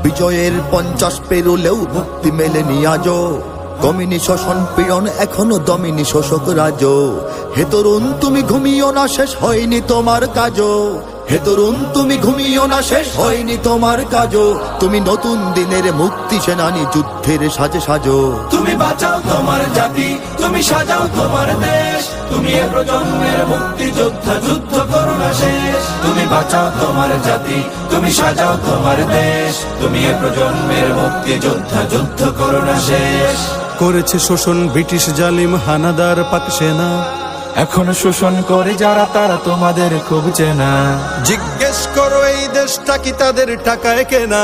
বিজয়ের 50 পেরোলেও মুক্তি মেলেনি আজও, কমিনি শোষণ পীড়ন এখনো দমিনি শোষক রাজ। হে তরুণ তুমি ঘুমিও না, শেষ হয়নি তোমার কাজও। হে তরুণ তুমি ঘুমিও না, শেষ হয়নি তোমার কাজও। তুমি নতুন দিনের মুক্তি সেনানী, যুদ্ধের সাজে সাজো। তুমি বাঁচাও তোমার জাতি, তুমি সাজাও তোমার দেশ। তুমি এ প্রজন্মের মুক্তি যোদ্ধা, যুদ্ধ করো না শেষ। তুমি বাঁচাও তোমার জাতি, তুমি সাজাও তোমার দেশ। তুমি এ প্রজন্মের মুক্তি যোদ্ধা, যুদ্ধ করো না শেষ। করেছে শোষণ ব্রিটিশ জালিম হানাদার পাক সেনা, এখনো শোষণ করে যারা তারা তোমাদের খুব চেনা। জিজ্ঞেস করো এই দেশটা কি তাদের টাকায় কেনা?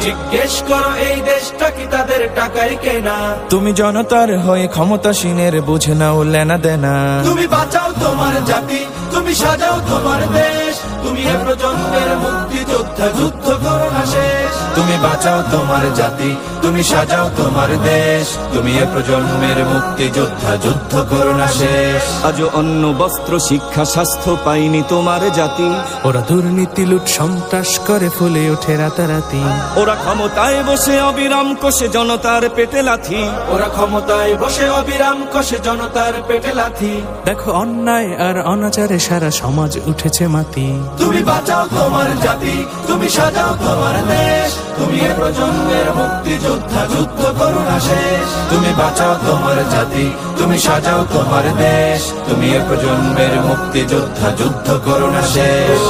জিজ্ঞেস করো এই দেশটা কি তাদের টাকায় কেনা? তুমি জনতার হয়ে ক্ষমতাসীনের বুঝে নাও লেনা দেনা। তুমি বাঁচাও তোমার জাতি, তুমি সাজাও তোমার দেশ। তুমি এ প্রজন্মের মুক্তি যোদ্ধা, যুদ্ধ করো না শেষ। তুমি বাঁচাও তোমার জাতি, তুমি সাজাও তোমার দেশ। তুমি এ প্রজন্মের মুক্তি যোদ্ধা, যুদ্ধ করো না শেষ। আজও অন্ন বস্ত্র শিক্ষা স্বাস্থ্য পাইনি তোমার জাতি। ওরা দুর্নীতি লুট সন্ত্রাস করে ফুলে ওঠে রাতারাতি। ওরা ক্ষমতায় বসে অবিরাম কষে জনতার পেটে লাথি। ওরা ক্ষমতায় বসে অবিরাম কষে জনতার পেটে লাথি। দেখো অন্যায় আর অনাচারে সারা সমাজ উঠেছে মাতি। তুমি বাঁচাও তোমার জাতি, তুমি সাজাও তোমার দেশ। তুমি এ প্রজন্মের মুক্তি যোদ্ধা, যুদ্ধ করো না শেষ। তুমি বাঁচাও তোমার জাতি, তুমি সাজাও তোমার দেশ। তুমি এ প্রজন্মের মুক্তি যোদ্ধা, যুদ্ধ করো না শেষ।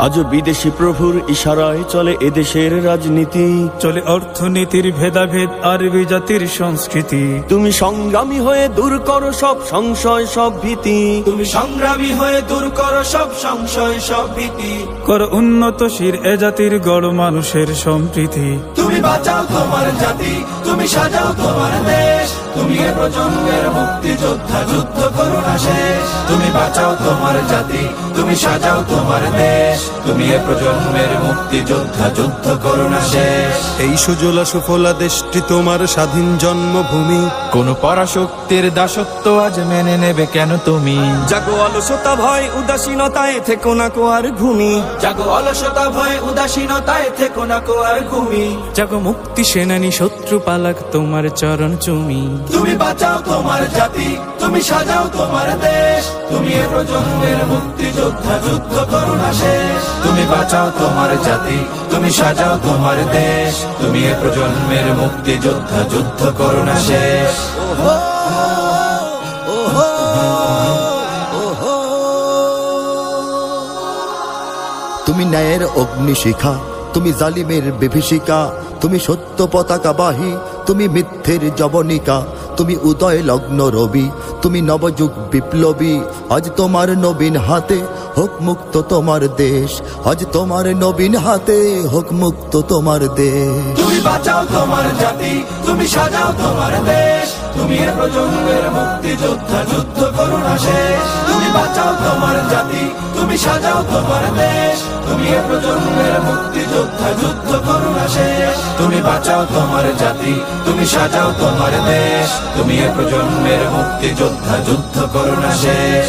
আজও বিদেশি প্রভুর ইশারায় চলে এদেশের রাজনীতি। চলে অর্থনীতির ভেদাভেদ আর বিজাতির সংস্কৃতি। তুমি সংগ্রামী হয়ে দূর করো সব সংশয় সব ভীতি। তুমি সংগ্রামী হয়ে দূর করো সব সংশয় সব ভীতি। করো উন্নতশীল এ জাতির গড় মানুষের সম্প্রীতি। তুমি বাঁচাও তোমার জাতি, তুমি সাজাও তোমার দেশ। তুমি এ প্রজন্মের মুক্তি যোদ্ধা, যুদ্ধ করো না শেষ। তুমি বাঁচাও তোমার জাতি, তুমি সাজাও তোমার দেশ। তুমি এ প্রজন্মের মুক্তি যোদ্ধা, যুদ্ধ করো না শেষ। এই সুজলা সুফলা দেশটি তোমার স্বাধীন জন্মভূমি। কোন পরাশক্তির দাসত্ব আজ মেনে নেবে কেন তুমি? জাগো অলসতা ভয় উদাসীনতায় থেকো না কো আর ঘুমি। জাগো অলসতা ভয় উদাসীনতায় থেকো না কো আর ঘুমি। জাগো মুক্তি সেনানী শত্রু পালাক তোমার চরণ চুমি। তুমি বাঁচাও তোমার জাতি, তুমি সাজাও তোমার দেশ। তুমি এ প্রজন্মের মুক্তি যোদ্ধা, যুদ্ধ করো না শেষ। তুমি বাঁচাও তোমার জাতি, তুমি সাজাও তোমার দেশ। তুমি এ প্রজন্মের মুক্তি যোদ্ধা, যুদ্ধ করো না শেষ। তুমি ন্যায়ের অগ্নিশিখা, তুমি জালিমের বিভীষিকা। তুমি সত্য পতাকা বাহী, তুমি মিথ্যের জবনিকা। তুমি উদয় লগ্ন রবি, তুমি নবযুগ বিপ্লবী। আজ তোমার নবীন হাতে হোক মুক্ত তোমার দেশ। আজ তোমার নবীন হাতে হোক মুক্ত তোমার দেশ। তুমি বাঁচাও তোমার জাতি, তুমি সাজাও তোমার দেশ। তুমি এ প্রজন্মের মুক্তি যোদ্ধা, যুদ্ধ করো না শেষ। তুমি বাঁচাও তোমার জাতি, তুমি সাজাও তোমার দেশ। তুমি এ প্রজন্মের মুক্তি যোদ্ধা, যুদ্ধ করো না শেষ। তুমি বাঁচাও তোমার জাতি, তুমি সাজাও তোমার দেশ। তুমি এ প্রজন্মের মুক্তি যোদ্ধা, যুদ্ধ করো না শেষ।